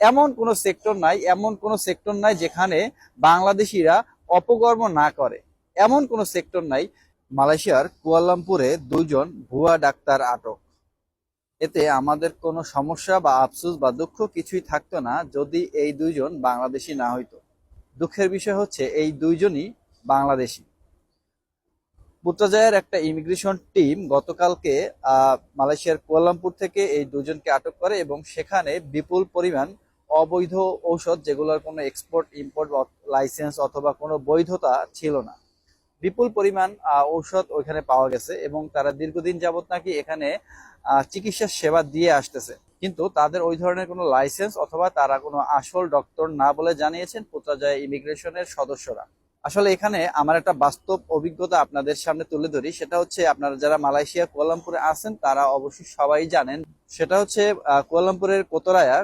এমন কোনো সেক্টর নাই, এমন কোনো সেক্টর নাই যেখানে বাংলাদেশিরা অপকর্ম না করে। এমন কোনো সেক্টর নাই। মালয়েশিয়ার কুয়ালালামপুরে 2জন ভুয়া ডাক্তার আটক। এতে আমাদের কোনো সমস্যা বা আফসোস বা দুঃখ কিছুই থাকতো না যদি এই 2জন বাংলাদেশি না হইতো। দুঃখের বিষয় হচ্ছে এই 2জনই বাংলাদেশি। পুত্রাজয়ের একটা ইমিগ্রেশন টিম গতকালকে মালয়েশিয়ার কুয়ালালামপুর থেকে এই 2জনকে আটক করে এবং সেখানে বিপুল পরিমাণ অবৈধ ঔষধ, যেগুলোর কোনো এক্সপোর্ট ইম্পোর্ট লাইসেন্স অথবা কোনো বৈধতা ছিল না, বিপুল পরিমাণ ঔষধ ওইখানে পাওয়া গেছে এবং তারা দীর্ঘদিন যাবত নাকি এখানে চিকিৎসা সেবা দিয়ে আসতেছে। কিন্তু তাদের ওই ধরনের কোনো লাইসেন্স অথবা তারা কোনো আসল ডক্টর না বলে জানিয়েছেন পুত্রাজয় ইমিগ্রেশনের সদস্যরা। আসলে এখানে আমার একটা বাস্তব অভিজ্ঞতা আপনাদের সামনে তুলে ধরি। সেটা হচ্ছে, আপনারা যারা মালয়েশিয়া কুয়ালালামপুরে আছেন তারা অবশ্যই সবাই জানেন। সেটা হচ্ছে কুয়ালালামপুরের কোতরায়া